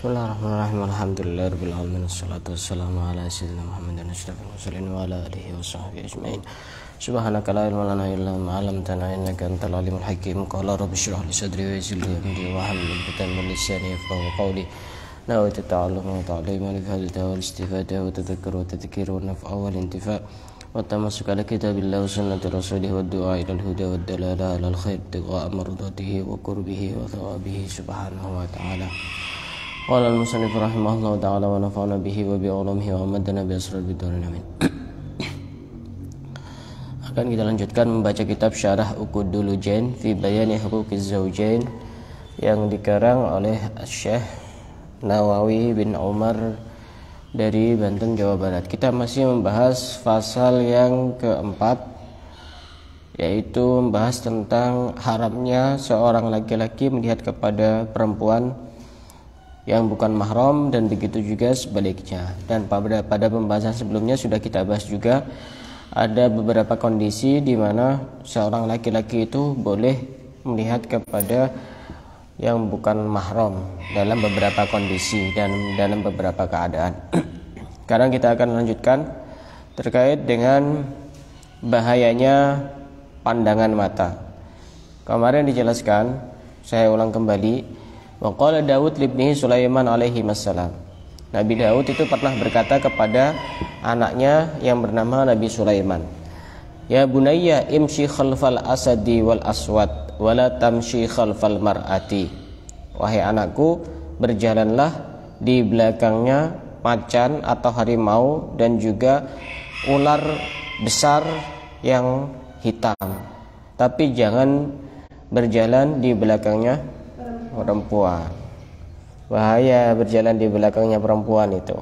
Bismillahirrahmanirrahim. Alhamdulillahirabbil alamin. Wassalatu wassalamu ala sayyidina Muhammadin asyrafil mursalin wa ala alihi wa sahbihi ajmain. Subhanaka la ilma lana illa ma 'allamtana innaka antal alimul hakim. Qala rabbi shrah li sadri wa yassir li amri wa hlul 'uqdatam min lisani yafqahu qawli. Nawaitu ta'alluma wa ta'lima li hadhihi wal istifada wa tadhakkur wa tadhkir wa naf'a wal intifa' wa tamasuk ala kitabillahi wa sunnati rasulih wa du'a ila al-huda wa dalala ala al-khair tigha amradatihi wa qurbihi wa thawabihi subhanahu wa ta'ala. Qala al-musannif rahimahullahu ta'ala wa nafa'ana bihi wa bi'ulumihi wa amadana bi asrar bidarin amin. Akan kita lanjutkan membaca kitab Syarah Uqudul Lujain fi Bayani Huquqiz Zawjain yang dikarang oleh Syekh Nawawi bin Umar dari Banten, Jawa Barat. Kita masih membahas pasal yang keempat, yaitu membahas tentang haramnya seorang laki-laki melihat kepada perempuan yang bukan mahram, dan begitu juga sebaliknya. Dan pada pembahasan sebelumnya sudah kita bahas juga ada beberapa kondisi di mana seorang laki-laki itu boleh melihat kepada yang bukan mahram dalam beberapa kondisi dan dalam beberapa keadaan. Sekarang kita akan lanjutkan terkait dengan bahayanya pandangan mata. Kemarin dijelaskan, saya ulang kembali. Wa qala Daud libnihi Sulaiman alaihi wassalam. Nabi Daud itu pernah berkata kepada anaknya yang bernama Nabi Sulaiman, "Ya bunayya imshi khalfal asadi wal aswad wala tamshi khalfal mar'ati." Wahai anakku, berjalanlah di belakangnya macan atau harimau dan juga ular besar yang hitam, tapi jangan berjalan di belakangnya perempuan. Bahaya berjalan di belakangnya perempuan itu,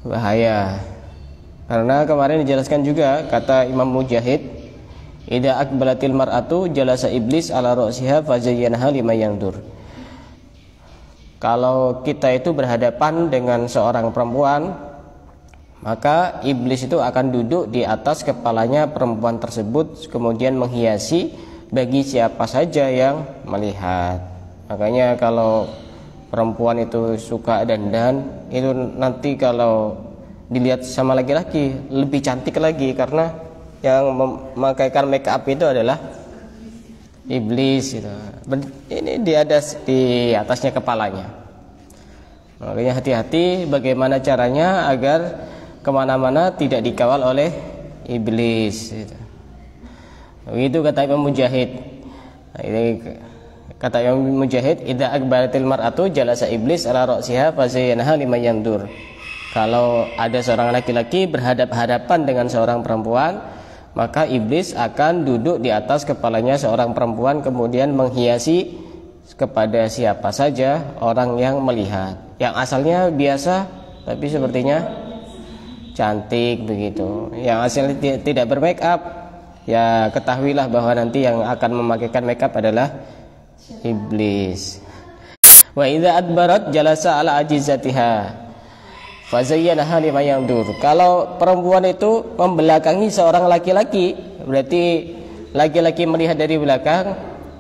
bahaya. Karena kemarin dijelaskan juga, kata Imam Mujahid, idza aqbalatil mar'atu jalasa iblis ala ra'siha fazayyanaha lima yandur. Kalau kita itu berhadapan dengan seorang perempuan, maka iblis itu akan duduk di atas kepalanya perempuan tersebut, kemudian menghiasi bagi siapa saja yang melihat. Makanya kalau perempuan itu suka dandan, itu nanti kalau dilihat sama laki-laki lebih cantik lagi, karena yang memakaikan make up itu adalah iblis gitu. Ini di atasnya kepalanya. Makanya hati-hati bagaimana caranya agar kemana-mana tidak dikawal oleh iblis gitu. Begitu kata Imam Mujahid. Ini kata Imam Mujahid, idza aqbalatil mar'atu jalasa iblis ala ra'siha fazayyanaha lima yandur. Kalau ada seorang laki-laki berhadap-hadapan dengan seorang perempuan, maka iblis akan duduk di atas kepalanya seorang perempuan, kemudian menghiasi kepada siapa saja orang yang melihat. Yang asalnya biasa tapi sepertinya cantik begitu. Yang asalnya tidak bermake up, ya ketahuilah bahwa nanti yang akan memakaikan makeup adalah iblis. Wa idza adbarat jalasa ala ajizatiha fazayyanaha lima yandur. Kalau perempuan itu membelakangi seorang laki-laki, berarti laki-laki melihat dari belakang,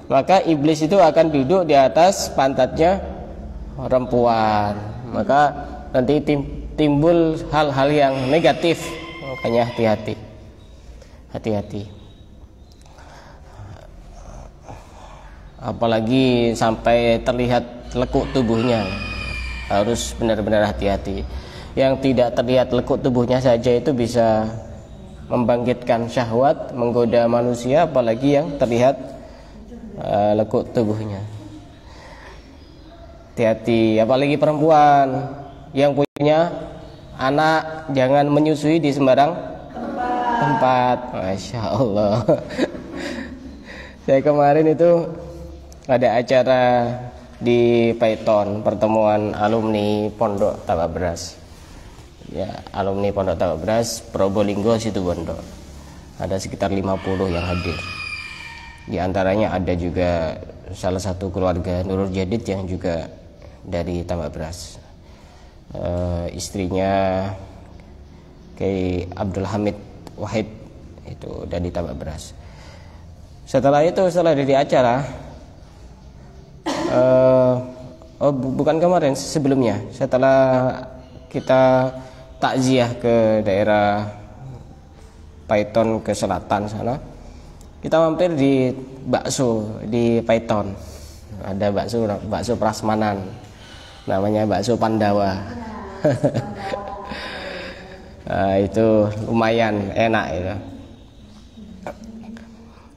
maka iblis itu akan duduk di atas pantatnya perempuan. Maka nanti timbul hal-hal yang negatif. Makanya hati-hati. Hati-hati. Apalagi sampai terlihat lekuk tubuhnya, harus benar-benar hati-hati. Yang tidak terlihat lekuk tubuhnya saja itu bisa membangkitkan syahwat, menggoda manusia, apalagi yang terlihat lekuk tubuhnya. Hati-hati, apalagi perempuan yang punya anak, jangan menyusui di sembarang tempat. Masya Allah. Saya kemarin itu ada acara di Python, pertemuan alumni Pondok Tabak Beras. Ya, alumni Pondok Tabak Beras Probolinggo Situbondo. Ada sekitar 50 yang hadir. Di antaranya ada juga salah satu keluarga Nurul Jadid yang juga dari Tabak Beras. Istrinya Kiai Abdul Hamid Wahid itu dari Tabak Beras. Setelah dari acara, bukan kemarin, sebelumnya, setelah kita takziah ke daerah Paiton ke selatan sana, kita mampir di bakso di Paiton. Ada bakso prasmanan, namanya bakso Pandawa. Nah, itu lumayan enak itu.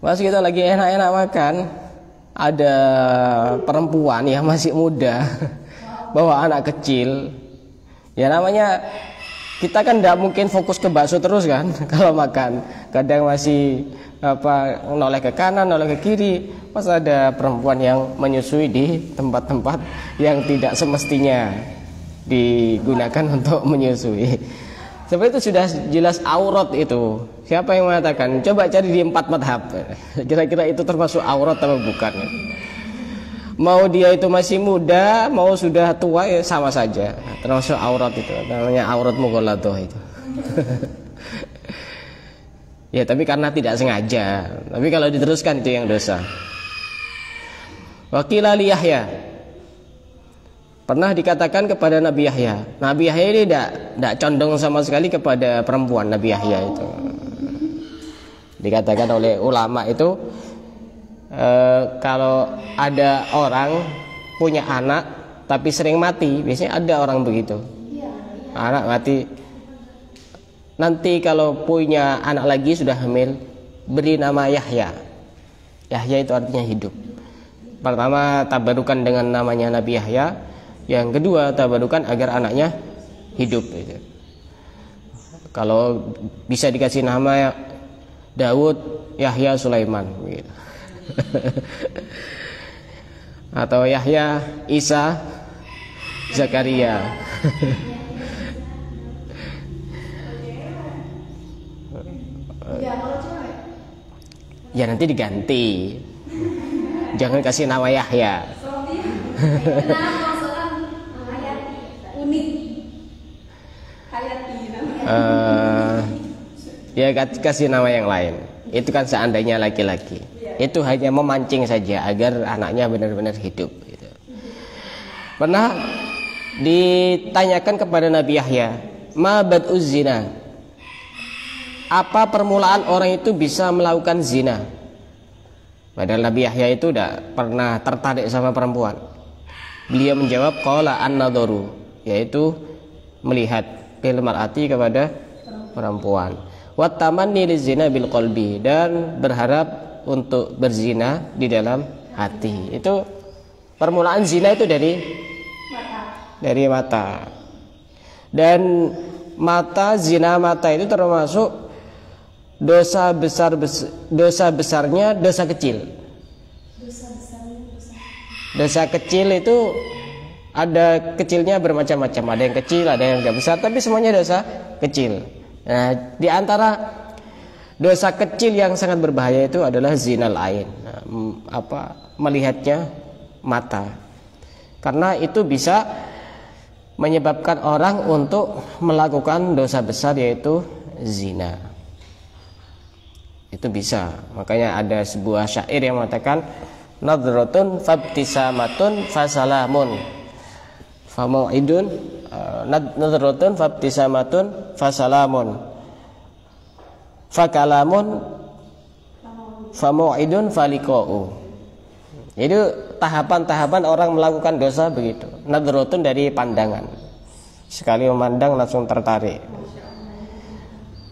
Pas kita lagi enak-enak makan, ada perempuan yang masih muda bawa anak kecil. Ya namanya kita kan tidak mungkin fokus ke bakso terus kan kalau makan. Kadang masih noleh ke kanan, noleh ke kiri. Pas ada perempuan yang menyusui di tempat-tempat yang tidak semestinya digunakan untuk menyusui. Seperti itu sudah jelas aurat itu. Siapa yang mengatakan? Coba cari di 4 madhab. Kira-kira itu termasuk aurat atau bukan? Mau dia itu masih muda, mau sudah tua, ya sama saja. Termasuk aurat itu. Namanya aurat mughalladah itu. Ya tapi karena tidak sengaja. Tapi kalau diteruskan itu yang dosa. Wakila li Yahya. Pernah dikatakan kepada Nabi Yahya. Nabi Yahya ini tidak condong sama sekali kepada perempuan. Nabi Yahya itu dikatakan oleh ulama itu kalau ada orang punya anak tapi sering mati, biasanya ada orang begitu. Anak mati, nanti kalau punya anak lagi sudah hamil, beri nama Yahya. Yahya itu artinya hidup. Pertama tabarukan dengan namanya Nabi Yahya. Yang kedua tabarukan agar anaknya hidup gitu. Kalau bisa dikasih nama Daud, Yahya, Sulaiman gitu. Atau Yahya, Isa, Zakaria. Ya nanti diganti. Jangan kasih nama Yahya. Ya kasih nama yang lain. Itu kan seandainya laki-laki. Itu hanya memancing saja agar anaknya benar-benar hidup gitu. Pernah ditanyakan kepada Nabi Yahya, ma bad'uz zina, apa permulaan orang itu bisa melakukan zina? Padahal Nabi Yahya itu tidak pernah tertarik sama perempuan. Beliau menjawab qala an-nadharu, yaitu melihat bil mar'ati kepada perempuan. Wa tamanni lizina bil qalbi, dan berharap untuk berzina di dalam hati. Itu permulaan zina itu dari mata. Dan mata, zina mata itu termasuk dosa besarnya dosa kecil. Dosa kecil itu ada kecilnya bermacam-macam, ada yang kecil, ada yang tidak besar, tapi semuanya dosa kecil. Nah, di antara dosa kecil yang sangat berbahaya itu adalah zinal ain. Melihatnya mata. Karena itu bisa menyebabkan orang untuk melakukan dosa besar, yaitu zina. Itu bisa. Makanya ada sebuah syair yang mengatakan nadratun fabtisamatun fasalamun famau'idun, nadratun fabtisamatun fasalamun fakalamun famau'idun faliqa'u. Jadi tahapan-tahapan orang melakukan dosa begitu. Nadratun dari pandangan, sekali memandang langsung tertarik.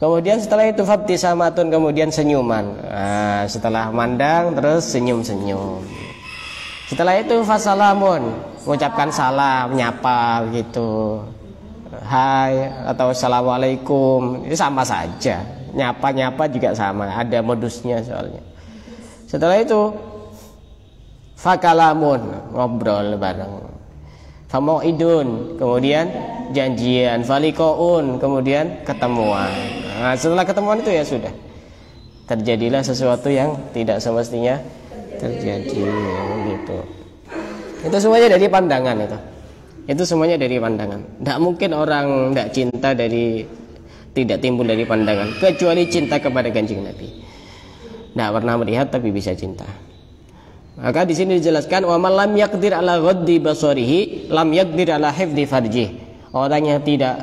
Kemudian setelah itu fabtisamatun, kemudian senyuman. Nah, setelah mandang terus senyum-senyum. Setelah itu fasalamun, mengucapkan salam, menyapa gitu. Hai atau assalamualaikum, itu sama saja. Nyapa-nyapa juga sama, ada modusnya soalnya. Setelah itu fakalamun, ngobrol bareng. Famau'idun, kemudian janjian. Faliqaun, kemudian ketemuan. Nah, setelah ketemuan itu ya sudah, terjadilah sesuatu yang tidak semestinya terjadi gitu. Itu semuanya dari pandangan itu. Itu semuanya dari pandangan. Tidak mungkin orang tidak cinta tidak timbul dari pandangan, kecuali cinta kepada Kanjeng Nabi. Tidak pernah melihat tapi bisa cinta. Maka di sini dijelaskan wa man lam yaqdir ala ghaddi basarihi lam yaqdir ala hifdzi farjih. Orang yang tidak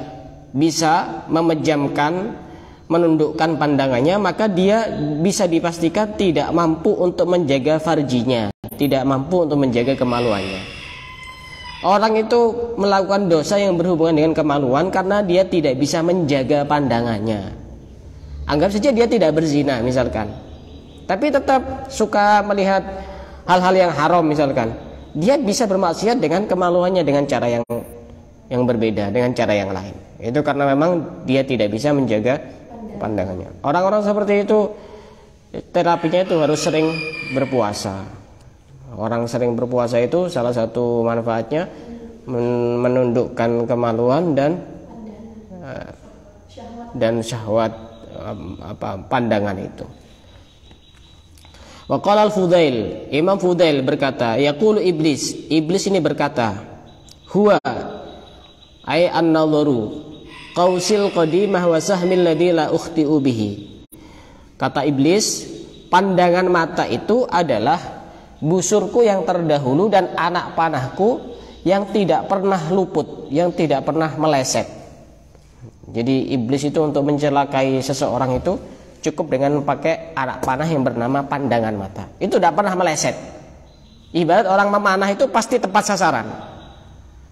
bisa memejamkan, menundukkan pandangannya, maka dia bisa dipastikan tidak mampu untuk menjaga farjinya, tidak mampu untuk menjaga kemaluannya. Orang itu melakukan dosa yang berhubungan dengan kemaluan karena dia tidak bisa menjaga pandangannya. Anggap saja dia tidak berzina misalkan, tapi tetap suka melihat hal-hal yang haram misalkan. Dia bisa bermaksiat dengan kemaluannya dengan cara yang berbeda, dengan cara yang lain. Itu karena memang dia tidak bisa menjaga pandangannya. Orang-orang seperti itu terapinya itu harus sering berpuasa. Orang sering berpuasa itu salah satu manfaatnya menundukkan kemaluan dan syahwat pandangan itu. Wa qala al-Fudail, Imam Fudail berkata, yaqulu iblis ini berkata, huwa ay an-nadharu qausil qadimah wa sahmil ladzi la ukhti'u bihi. Kata iblis, pandangan mata itu adalah busurku yang terdahulu dan anak panahku yang tidak pernah luput, yang tidak pernah meleset. Jadi iblis itu untuk mencelakai seseorang itu cukup dengan pakai anak panah yang bernama pandangan mata. Itu tidak pernah meleset. Ibarat orang memanah itu pasti tepat sasaran.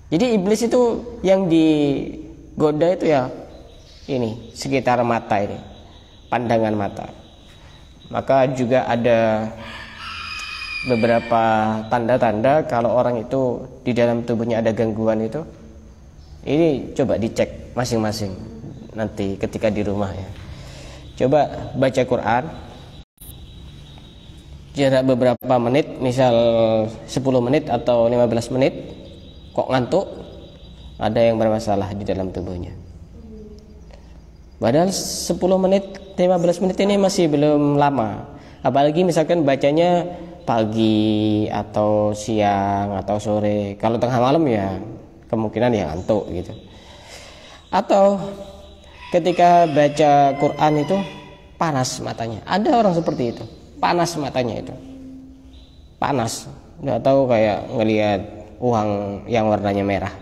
Jadi iblis itu yang digoda itu ya ini, sekitar mata ini, pandangan mata. Maka juga ada beberapa tanda-tanda kalau orang itu di dalam tubuhnya ada gangguan itu. Ini coba dicek masing-masing nanti ketika di rumah ya. Coba baca Quran jarak beberapa menit, misal 10 menit atau 15 menit, kok ngantuk, ada yang bermasalah di dalam tubuhnya. Padahal 10 menit, 15 menit ini masih belum lama. Apalagi misalkan bacanya pagi atau siang atau sore. Kalau tengah malam ya kemungkinan ya ngantuk gitu. Atau ketika baca Quran itu panas matanya. Ada orang seperti itu, panas matanya itu, panas, nggak tahu kayak ngelihat uang yang warnanya merah.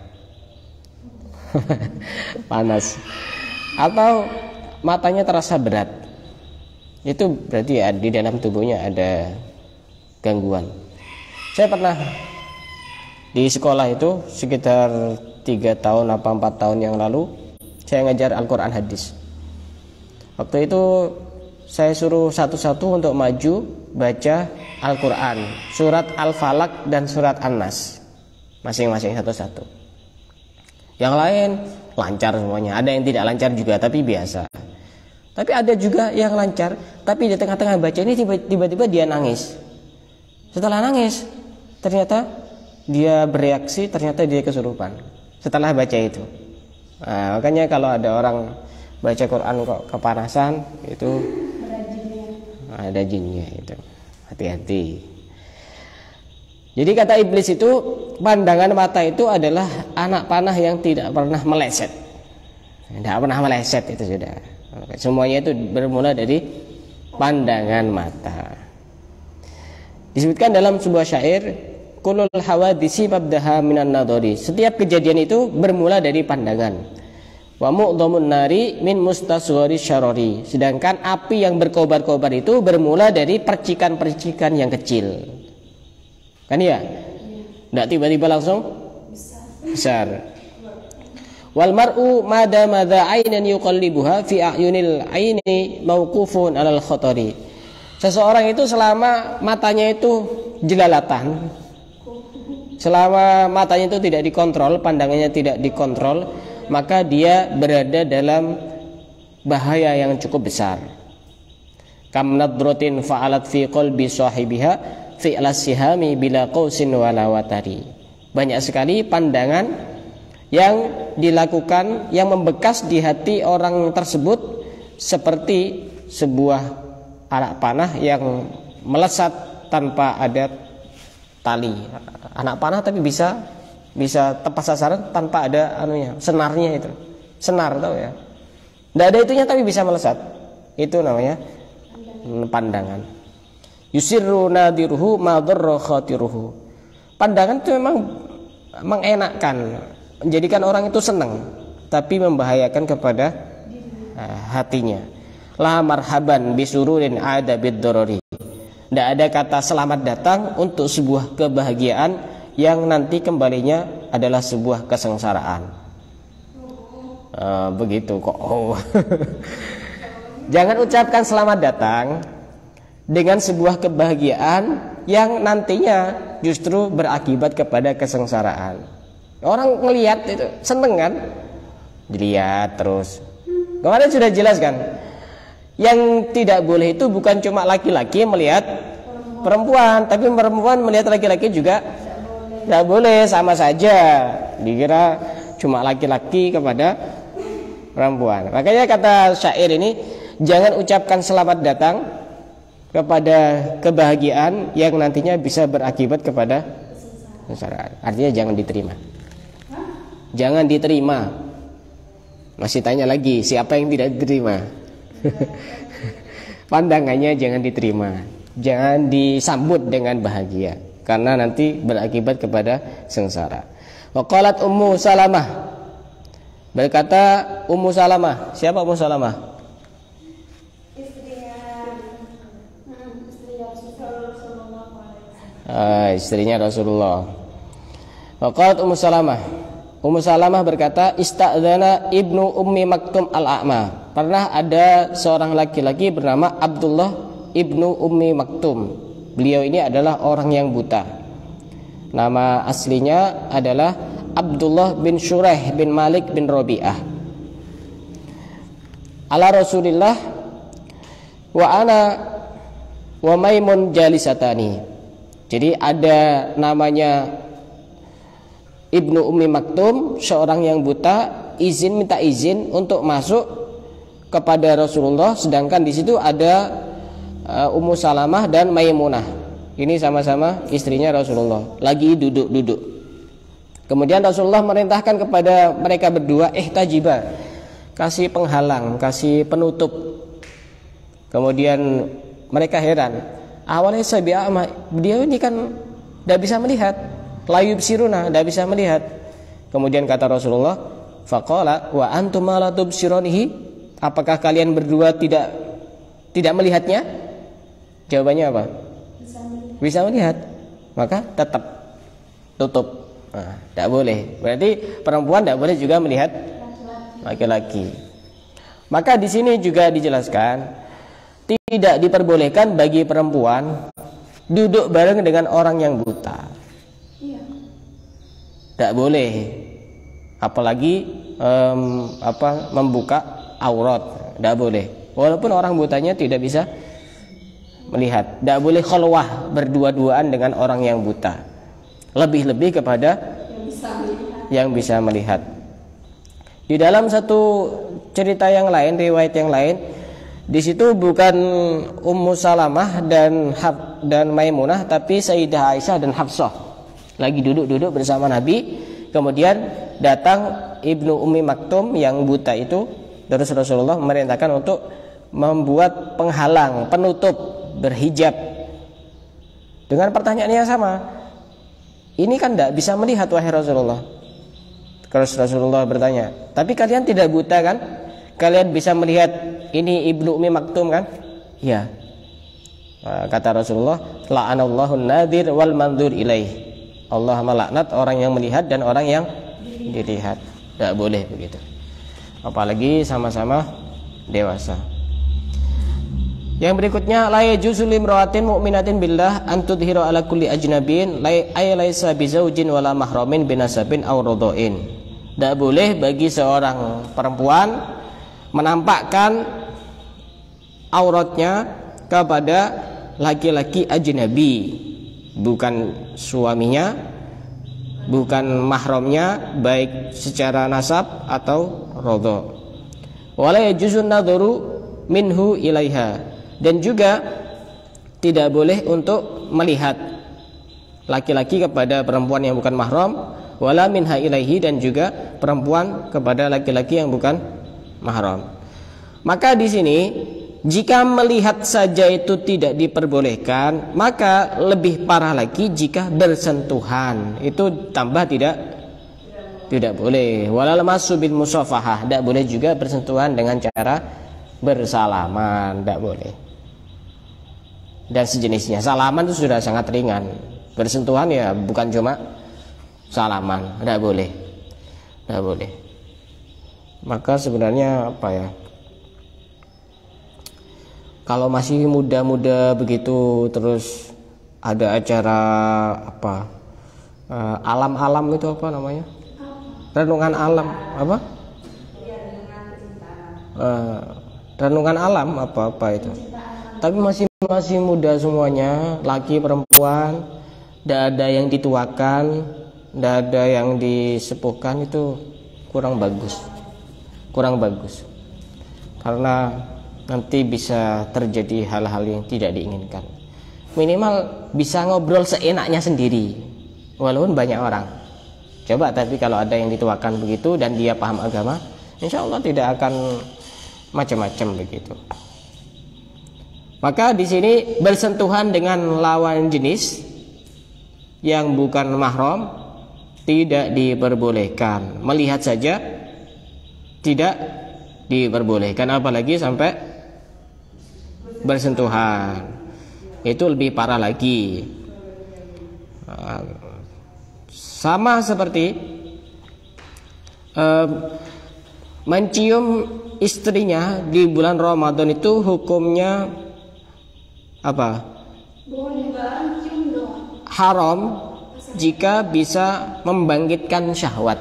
Panas. Atau matanya terasa berat. Itu berarti ya di dalam tubuhnya ada gangguan. Saya pernah di sekolah itu sekitar 3 tahun apa 4 tahun yang lalu, saya ngajar Al-Quran hadis. Waktu itu saya suruh satu-satu untuk maju baca Al-Quran, surat Al-Falaq dan surat An-Nas, masing-masing satu-satu. Yang lain lancar semuanya, ada yang tidak lancar juga tapi biasa. Tapi ada juga yang lancar, tapi di tengah-tengah baca ini tiba-tiba dia nangis. Setelah nangis, ternyata dia bereaksi, ternyata dia kesurupan setelah baca itu. Nah, makanya kalau ada orang baca Quran kok kepanasan, itu ada jinnya itu. Hati-hati. Jadi kata iblis itu, pandangan mata itu adalah anak panah yang tidak pernah meleset. Tidak pernah meleset itu sudah. Semuanya itu bermula dari pandangan mata. Disebutkan dalam sebuah syair, kulul hawadisi mabdaha minan nadhari. Setiap kejadian itu bermula dari pandangan. Wa mu'dhamun nari min mustasghari syarari. Sedangkan api yang berkobar-kobar itu bermula dari percikan-percikan yang kecil. Kan ya? Enggak tiba-tiba langsung besar. Wal mar'u madza ainan yuqallibuha fi a'yunil aini mauqufun 'alal khatari. Seseorang itu selama matanya itu jelalatan, selama matanya itu tidak dikontrol, pandangannya tidak dikontrol, maka dia berada dalam bahaya yang cukup besar. Kam nadratin fa'alat fi qalbi sahibiha fi'las sihami bila qausin wala watari. Banyak sekali pandangan yang dilakukan yang membekas di hati orang tersebut seperti sebuah anak panah yang melesat tanpa ada tali. Anak panah tapi bisa tepat sasaran tanpa ada senarnya itu. Senar tahu ya. Tidak ada itunya tapi bisa melesat. Itu namanya pandangan. Yusirru nadiruhu ma dharra khatiruhu. Pandangan itu memang mengenakkan, menjadikan orang itu senang, tapi membahayakan kepada hatinya. La marhaban bisururin ada bid-darari. Tidak ada kata selamat datang untuk sebuah kebahagiaan yang nanti kembalinya adalah sebuah kesengsaraan. Begitu kok. Jangan ucapkan selamat datang dengan sebuah kebahagiaan yang nantinya justru berakibat kepada kesengsaraan. Orang ngelihat itu seneng kan, dilihat terus. Kemarin sudah jelas kan, yang tidak boleh itu bukan cuma laki-laki melihat perempuan, tapi perempuan melihat laki-laki juga tidak boleh, sama saja. Dikira cuma laki-laki kepada perempuan. Makanya kata syair ini, jangan ucapkan selamat datang kepada kebahagiaan yang nantinya bisa berakibat kepada kesengsaraan. Artinya jangan diterima. Jangan diterima. Masih tanya lagi, siapa yang tidak diterima? Pandangannya jangan diterima. Jangan disambut dengan bahagia, karena nanti berakibat kepada sengsara. Wa qalat Ummu Salamah, berkata Ummu Salamah. Siapa Ummu Salamah? Istrinya Rasulullah. Waqalat Ummu Salamah. Ummu Salamah berkata, ista'dzana Ibnu Ummi Maktum al-A'ma. Pernah ada seorang laki-laki bernama Abdullah Ibnu Ummi Maktum. Beliau ini adalah orang yang buta. Nama aslinya adalah Abdullah bin Shuraih bin Malik bin Rabi'ah. Ala Rasulillah wa ana wa Maimun jalisatani. Jadi ada namanya Ibnu Ummi Maktum, seorang yang buta, minta izin untuk masuk kepada Rasulullah, sedangkan di situ ada Ummu Salamah dan Maimunah. Ini sama-sama istrinya Rasulullah, lagi duduk-duduk. Kemudian Rasulullah merintahkan kepada mereka berdua, ihtajiba, kasih penghalang, kasih penutup. Kemudian mereka heran, awalnya beliau ini kan tidak bisa melihat, layub siruna, tidak bisa melihat. Kemudian kata Rasulullah, faqala wa antum la tubsironihi, apakah kalian berdua tidak melihatnya? Jawabannya apa? Bisa melihat. Maka tetap tutup. Tidak boleh. Berarti perempuan tidak boleh juga melihat laki-laki. Maka di sini juga dijelaskan, tidak diperbolehkan bagi perempuan duduk bareng dengan orang yang buta. Tidak boleh. Apalagi membuka aurat, tidak boleh. Walaupun orang butanya tidak bisa melihat. Tidak boleh khalwah, berdua-duaan dengan orang yang buta. Lebih-lebih kepada yang bisa melihat. Di dalam satu cerita yang lain, riwayat yang lain, di situ bukan Ummu Salamah dan Maimunah, tapi Sayyidah Aisyah dan Hafsah lagi duduk-duduk bersama Nabi. Kemudian datang Ibnu Ummi Maktum yang buta itu, terus Rasulullah merintahkan untuk membuat penghalang, penutup, berhijab. Dengan pertanyaan yang sama, ini kan tidak bisa melihat wahai Rasulullah. Terus Rasulullah bertanya, tapi kalian tidak buta kan? Kalian bisa melihat ini Ibnu Ummi Maktum kan? Iya. Kata Rasulullah, la'anallahu nadir wal mandur ilaih. Allah melaknat orang yang melihat dan orang yang dilihat. Tidak boleh begitu. Apalagi sama-sama dewasa. Yang berikutnya, la yajuzu limra'atin mu'minatin billah an tudhiru ala kulli ajnabin ay laisa bizaujin wala mahramin binasabin aw radha'in. Tidak boleh bagi seorang perempuan menampakkan auratnya kepada laki-laki ajnabi, bukan suaminya, bukan mahramnya, baik secara nasab atau radha. Wala yajuzu nadharu minhu ilaiha, dan juga tidak boleh untuk melihat laki-laki kepada perempuan yang bukan mahram, wala minha ilaihi, dan juga perempuan kepada laki-laki yang bukan mahram. Maka di sini Jika melihat saja itu tidak diperbolehkan, maka lebih parah lagi jika bersentuhan. Itu tambah tidak boleh. Walal masu bil musafahah, tidak boleh juga bersentuhan dengan cara bersalaman, tidak boleh. Dan sejenisnya. Salaman itu sudah sangat ringan. Bersentuhan ya bukan cuma salaman, tidak boleh. Tidak boleh. Maka sebenarnya apa ya? Kalau masih muda-muda begitu, terus ada acara apa? Alam-alam itu apa namanya? Renungan alam apa? Renungan alam apa itu? Tapi masih muda semuanya, laki perempuan, tidak ada yang dituakan, tidak ada yang disepuhkan, itu kurang bagus, karena nanti bisa terjadi hal-hal yang tidak diinginkan. Minimal bisa ngobrol seenaknya sendiri, walaupun banyak orang. Coba tapi kalau ada yang dituakan begitu dan dia paham agama, insya Allah tidak akan macam-macam begitu. Maka di sini bersentuhan dengan lawan jenis yang bukan mahram tidak diperbolehkan. Melihat saja tidak diperbolehkan, apalagi sampai bersentuhan. Itu lebih parah lagi. Sama seperti mencium istrinya di bulan Ramadan, itu hukumnya apa? Haram jika bisa membangkitkan syahwat.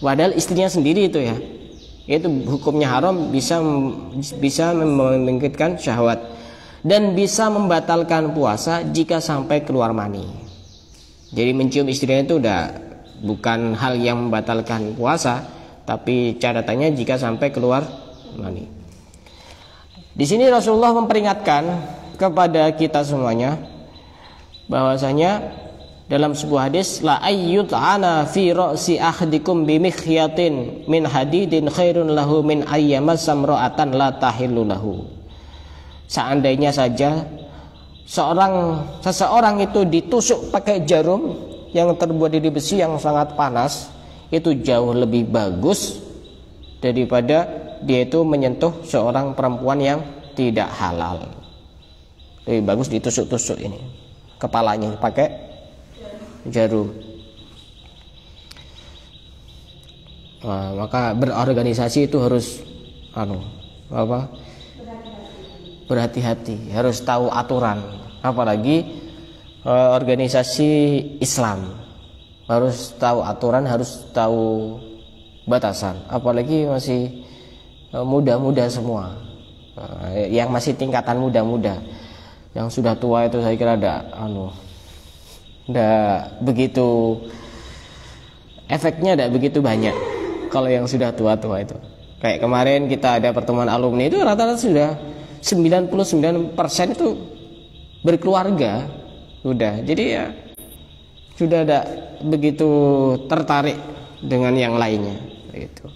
Padahal istrinya sendiri itu ya, itu hukumnya haram, bisa membangkitkan syahwat dan bisa membatalkan puasa jika sampai keluar mani. Jadi mencium istrinya itu udah bukan hal yang membatalkan puasa, tapi catatannya jika sampai keluar mani. Di sini Rasulullah memperingatkan kepada kita semuanya bahwasanya dalam sebuah hadis, la ayyut'ana fi ra'si ahdikum bimikhyatin min hadidin khairun lahu min ayyamas samra'atan la tahillu lahu. Seandainya saja seseorang itu ditusuk pakai jarum yang terbuat dari besi yang sangat panas, itu jauh lebih bagus daripada dia itu menyentuh seorang perempuan yang tidak halal. Lebih bagus ditusuk-tusuk ini kepalanya pakai jarum. Maka berorganisasi itu harus berhati-hati, harus tahu aturan. Apalagi organisasi Islam, harus tahu aturan, harus tahu batasan. Apalagi masih muda-muda semua, yang masih tingkatan muda-muda. Yang sudah tua itu saya kira nggak begitu, efeknya tidak begitu banyak. Kalau yang sudah tua-tua itu, kayak kemarin kita ada pertemuan alumni, itu rata-rata sudah 99% itu berkeluarga, sudah. Jadi ya sudah tidak begitu tertarik dengan yang lainnya itu.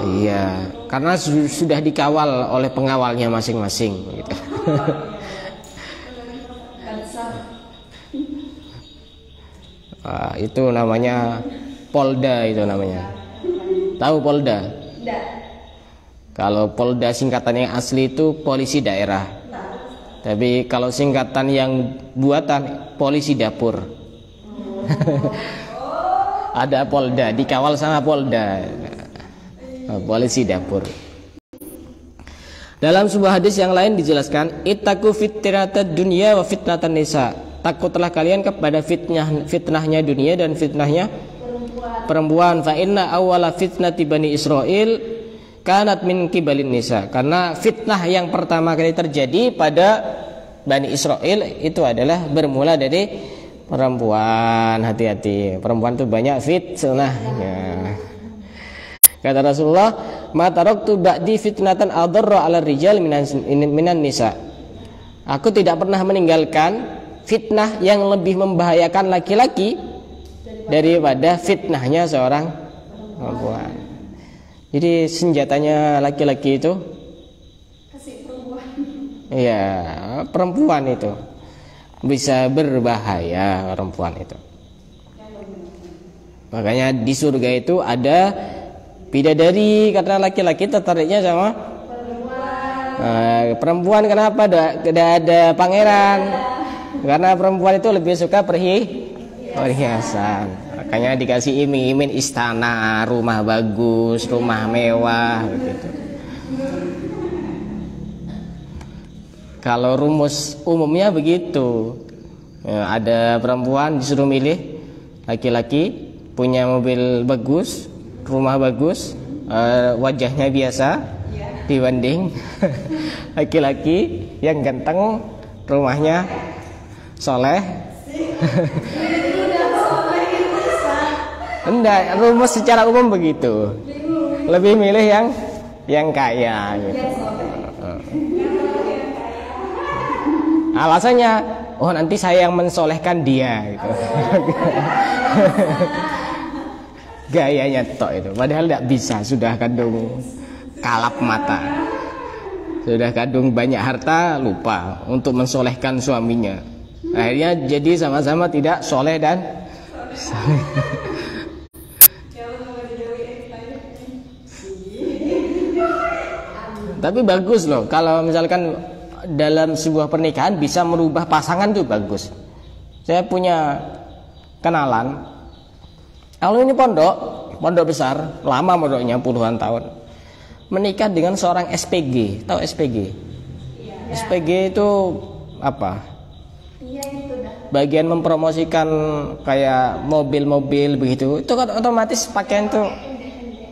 Iya, karena sudah dikawal oleh pengawalnya masing-masing gitu. Itu namanya Polda, itu namanya. Tahu Polda? Kalau Polda singkatannya asli itu polisi daerah. Tapi kalau singkatan yang buatan, polisi dapur. Ada Polda, dikawal sama Polda. Polisi dapur. Dalam sebuah hadis yang lain dijelaskan, ittaqu fitnatad dunya wa fitnatan nisa. Takutlah kalian kepada fitnahnya dunia dan fitnahnya perempuan. Fa inna awwala fitnati bani Israil kanat min kibalin nisa. Karena fitnah yang pertama kali terjadi pada Bani Israel itu adalah bermula dari perempuan. Hati-hati, perempuan itu banyak fitnahnya. Kata Rasulullah, ma taraktu ba'di fitnatan adarra 'ala rijal minan nisa. Aku tidak pernah meninggalkan fitnah yang lebih membahayakan laki-laki daripada fitnahnya seorang perempuan. Jadi senjatanya laki-laki itu kasih perempuan. iya, perempuan itu bisa berbahaya, perempuan itu. Makanya di surga itu ada bidadari, karena laki-laki tertariknya sama perempuan. Kenapa tidak ada pangeran? Karena perempuan itu lebih suka perhiasan. Makanya dikasih iming-iming istana, rumah bagus, rumah mewah begitu. Kalau rumus umumnya begitu. Ada perempuan disuruh milih, laki-laki punya mobil bagus, rumah bagus, wajahnya biasa dibanding laki-laki yang ganteng, rumahnya soleh. Enggak, rumus secara umum begitu. Lebih milih yang kaya gitu. Alasannya, oh nanti saya yang mensolehkan dia gitu. Gayanya tok itu, padahal tidak bisa, sudah kandung kalap mata, sudah kandung banyak harta, lupa untuk mensolehkan suaminya. Akhirnya jadi sama-sama tidak soleh dan tapi bagus loh kalau misalkan dalam sebuah pernikahan bisa merubah pasangan, tuh bagus. Saya punya kenalan, kalau ini pondok besar, lama pondoknya puluhan tahun, menikah dengan seorang SPG. Tahu SPG? SPG itu apa? Bagian mempromosikan kayak mobil-mobil begitu. Itu kan otomatis pakaian tuh,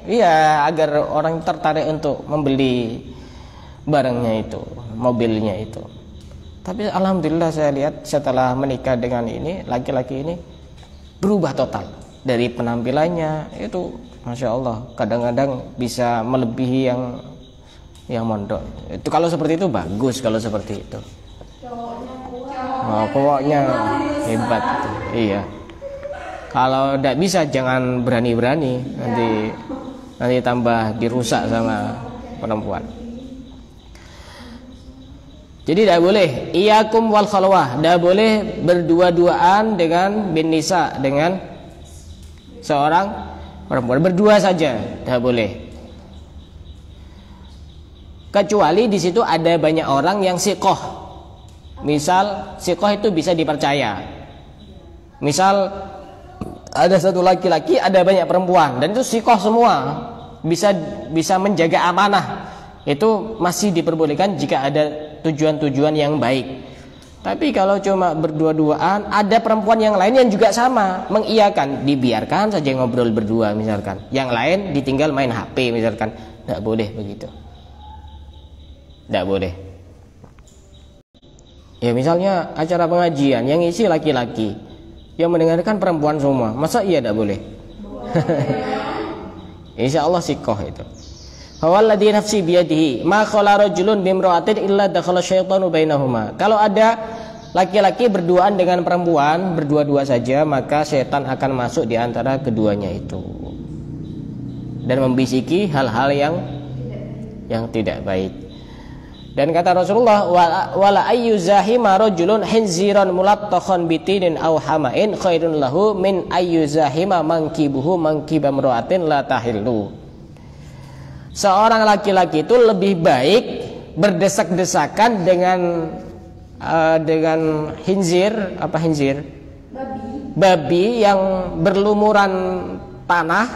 iya, agar orang tertarik untuk membeli barangnya itu, mobilnya itu. Tapi alhamdulillah saya lihat setelah menikah dengan ini, laki-laki ini berubah total. Dari penampilannya itu, masya Allah, kadang-kadang bisa melebihi yang mondok. Itu kalau seperti itu bagus, kalau seperti itu. Pokoknya hebat itu. Iya. Kalau tidak bisa jangan berani-berani, nanti tambah dirusak sama perempuan. Jadi tidak boleh iyakum wal khalwah, tidak boleh berdua-duaan dengan bin nisa, dengan seorang perempuan, berdua saja tidak boleh. Kecuali di situ ada banyak orang yang siqoh. Misal siqoh itu bisa dipercaya. Misal ada satu laki-laki, ada banyak perempuan, dan itu siqoh semua, bisa menjaga amanah. Itu masih diperbolehkan jika ada tujuan-tujuan yang baik. Tapi kalau cuma berdua-duaan, ada perempuan yang lain yang juga sama, mengiyakan, dibiarkan saja ngobrol berdua misalkan. Yang lain ditinggal main HP misalkan. Tidak boleh begitu. Tidak boleh. Ya misalnya acara pengajian yang isi laki-laki, yang mendengarkan perempuan semua, masa iya tidak boleh? Insya Allah sikoh itu. Walladzi nafsi biyadihi ma khala rajulun bimra'atin illa dakhala syaitanu bainahuma. Kalau ada laki-laki berduaan dengan perempuan, berdua-dua saja, maka setan akan masuk di antara keduanya itu dan membisiki hal-hal yang tidak baik. Dan kata Rasulullah, wala ayyuzahima rajulun hinziran mulattakhan bitinin aw hamain khairun lahu min ayyuzahima mankibuhu mankibam ra'atin la tahillu. Seorang laki-laki itu lebih baik berdesak-desakan dengan hinzir, apa hinzir? Babi yang berlumuran tanah,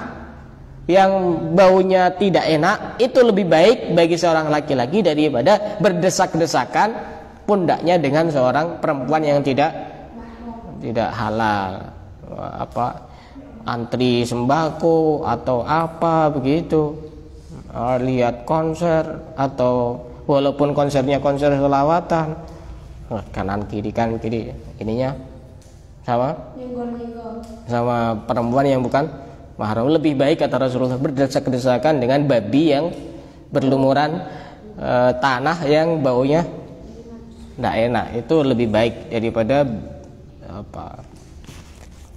yang baunya tidak enak. Itu lebih baik bagi seorang laki-laki daripada berdesak-desakan pundaknya dengan seorang perempuan yang tidak halal, apa antri sembako atau apa begitu. Lihat konser, atau walaupun konsernya konser selawatan, kanan kiri ininya sama perempuan yang bukan mahram. Lebih baik kata Rasulullah berdesak-desakan dengan babi yang berlumuran tanah yang baunya tidak enak. Itu lebih baik daripada apa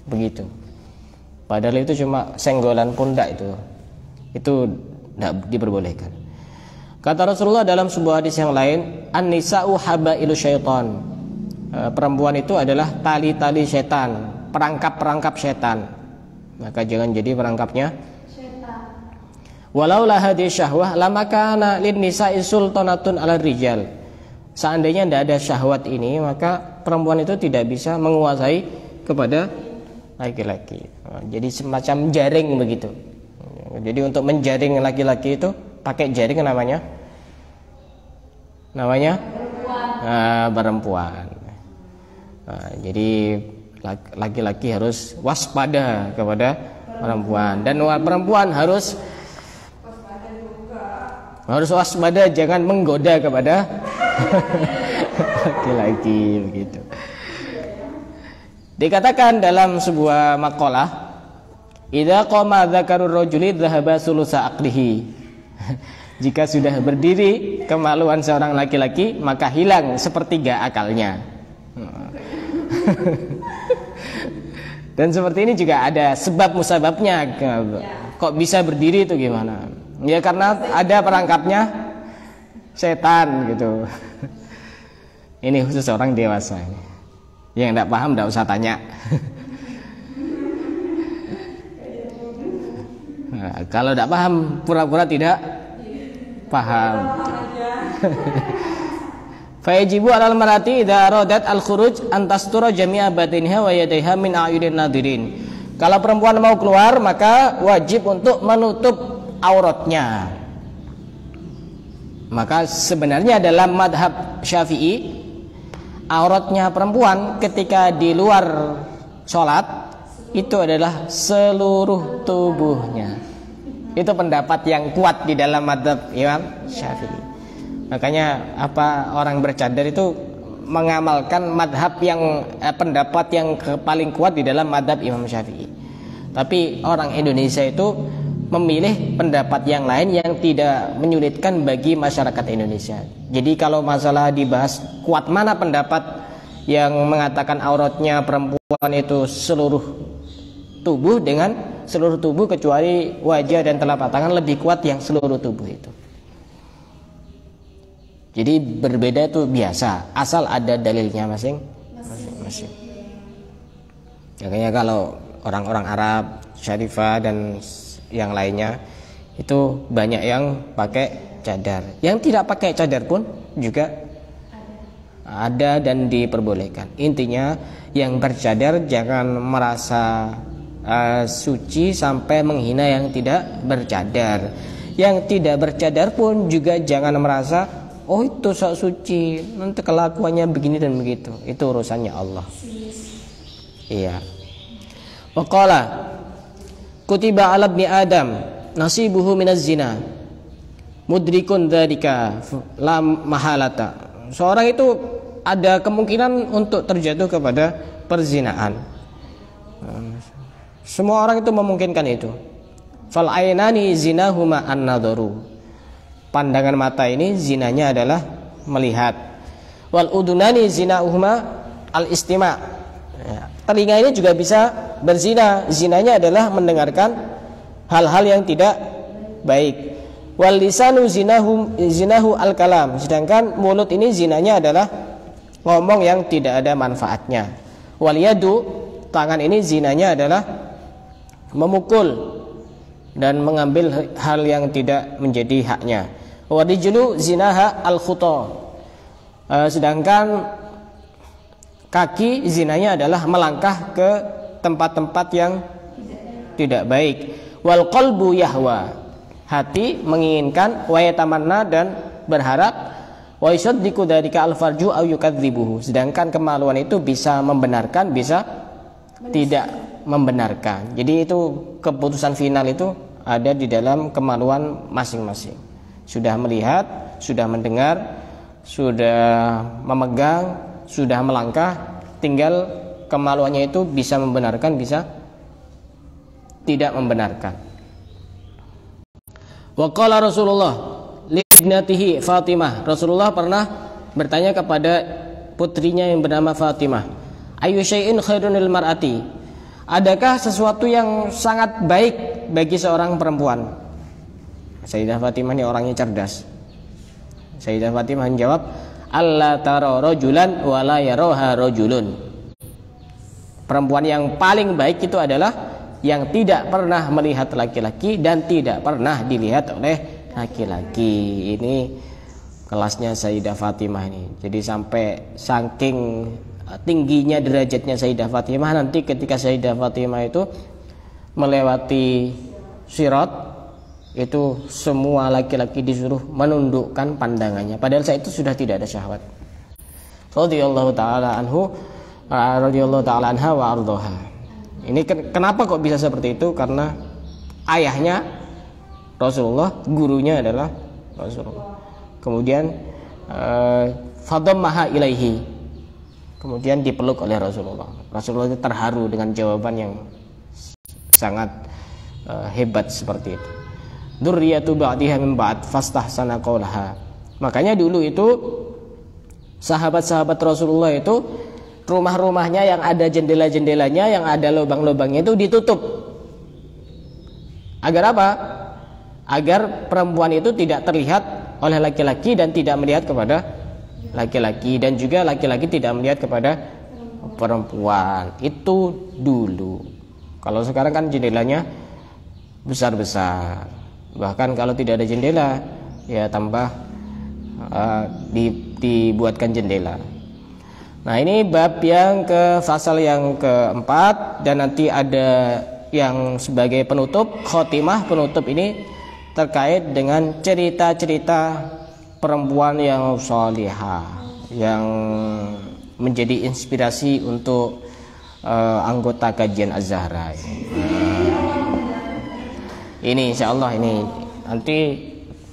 begitu. Padahal itu cuma senggolan pundak itu tidak diperbolehkan. Kata Rasulullah dalam sebuah hadis yang lain, an-nisa'u habailu syaitan. Perempuan itu adalah tali-tali setan, perangkap-perangkap setan. Maka jangan jadi perangkapnya setan. Walau la hadhihi syahwah lama kana lin nisa'i sultanatun 'ala rijal. Seandainya tidak ada syahwat ini, maka perempuan itu tidak bisa menguasai kepada laki-laki. Jadi semacam jaring begitu. Jadi untuk menjaring laki-laki itu pakai jaring namanya perempuan. Jadi laki-laki harus waspada kepada perempuan, dan perempuan harus waspada jangan menggoda kepada laki-laki begitu. Dikatakan dalam sebuah makalah, idza qama dzakarur rajuli dhahaba sulusa aqlihi. Jika sudah berdiri kemaluan seorang laki-laki, maka hilang sepertiga akalnya. Dan seperti ini juga ada sebab musababnya. Kok bisa berdiri itu gimana? Ya karena ada perangkapnya setan gitu. Ini khusus orang dewasa. Yang tidak paham tidak usah tanya. Nah, kalau tidak paham pura-pura tidak paham. Fayajibu 'alal mar'ati idza aradat al-khuruj an tastura jami'a batinha wa yadayha min a'yunin nadirin. Kalau perempuan mau keluar, maka wajib untuk menutup auratnya. Maka sebenarnya dalam madhab Syafi'i, auratnya perempuan ketika di luar sholat itu adalah seluruh tubuhnya. Itu pendapat yang kuat di dalam madhab Imam Syafi'i. Makanya orang bercadar itu mengamalkan madhab yang pendapat yang paling kuat di dalam madhab Imam Syafi'i. Tapi orang Indonesia itu memilih pendapat yang lain yang tidak menyulitkan bagi masyarakat Indonesia. Jadi kalau masalah dibahas kuat mana pendapat yang mengatakan auratnya perempuan itu seluruh tubuh dengan seluruh tubuh kecuali wajah dan telapak tangan, lebih kuat yang seluruh tubuh itu. Jadi berbeda itu biasa, asal ada dalilnya masing-masing. Makanya kalau orang-orang Arab, Syarifah dan yang lainnya itu banyak yang pakai cadar. Yang tidak pakai cadar pun juga ada dan diperbolehkan. Intinya yang bercadar jangan merasa suci sampai menghina yang tidak bercadar. Yang tidak bercadar pun juga jangan merasa oh itu sok suci, nanti kelakuannya begini dan begitu. Itu urusannya Allah. Iya. Waqala kutiba 'ala ibni Adam nasibuhu minaz zina mudrikun dzalika la mahalata. Seorang itu ada kemungkinan untuk terjatuh kepada perzinaan. Semua orang itu memungkinkan itu. Fal ainani zinahuma an-nadharu. Pandangan mata ini zinanya adalah melihat. Wal udunani zinahuma al-istima'. Telinga ini juga bisa berzina. Zinanya adalah mendengarkan hal-hal yang tidak baik. Wal lisanu zinahu al-kalam. Sedangkan mulut ini zinanya adalah ngomong yang tidak ada manfaatnya. Wal yadu, tangan ini zinanya adalah memukul dan mengambil hal yang tidak menjadi haknya. Wa rijlu zinaha al-khuta. Sedangkan kaki zinanya adalah melangkah ke tempat-tempat yang tidak baik. Wal qalbu yahwa, hati menginginkan, wa yatamanna dan berharap, wa yusaddiqu dzalika al-farju aw yukadzibuhu. Sedangkan kemaluan itu bisa membenarkan, bisa tidak membenarkan. Jadi itu keputusan final itu ada di dalam kemaluan masing-masing. Sudah melihat, sudah mendengar, sudah memegang, sudah melangkah, tinggal kemaluannya itu bisa membenarkan, bisa tidak membenarkan. Wa qala Rasulullah li ibnatihi Fatimah. Rasulullah pernah bertanya kepada putrinya yang bernama Fatimah, ayu syai'in khairun lil mar'ati? adakah sesuatu yang sangat baik bagi seorang perempuan? Sayyidah Fatimah ini orangnya cerdas. Sayyidah Fatimah menjawab, alla tara rajulan wa la yaraha rajulun. Perempuan yang paling baik itu adalah yang tidak pernah melihat laki-laki dan tidak pernah dilihat oleh laki-laki. Ini kelasnya Sayyidah Fatimah ini. Jadi sampai saking tingginya derajatnya Sayyidah Fatimah, nanti ketika Sayyidah Fatimah itu melewati Sirat, itu semua laki-laki disuruh menundukkan pandangannya, padahal saat itu sudah tidak ada syahwat. Radhiyallahu taala anhu, radhiyallahu taala anha wa ardhaha. Ini kenapa kok bisa seperti itu? Karena ayahnya Rasulullah, gurunya adalah Rasulullah. Kemudian fadammaha ilaihi, kemudian dipeluk oleh Rasulullah. Rasulullah itu terharu dengan jawaban yang sangat hebat seperti itu. Dzurriyyatu ba'diha min ba'd fastahsana qaulaha. Makanya dulu itu sahabat-sahabat Rasulullah itu rumah-rumahnya yang ada jendela-jendelanya, yang ada lubang-lubangnya itu ditutup. Agar apa? Agar perempuan itu tidak terlihat oleh laki-laki dan tidak melihat kepada laki-laki, dan juga laki-laki tidak melihat kepada perempuan. Itu dulu. Kalau sekarang kan jendelanya besar-besar. Bahkan kalau tidak ada jendela, ya tambah dibuatkan jendela. Nah, ini bab yang ke fasal yang keempat, dan nanti ada yang sebagai penutup, khotimah penutup ini terkait dengan cerita-cerita perempuan yang salihah yang menjadi inspirasi untuk anggota kajian Az-Zahra. Ini insyaallah ini nanti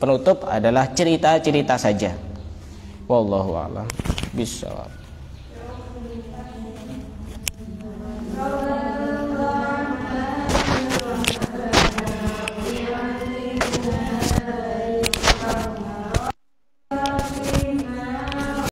penutup adalah cerita-cerita saja. Wallahu a'lam bishawab.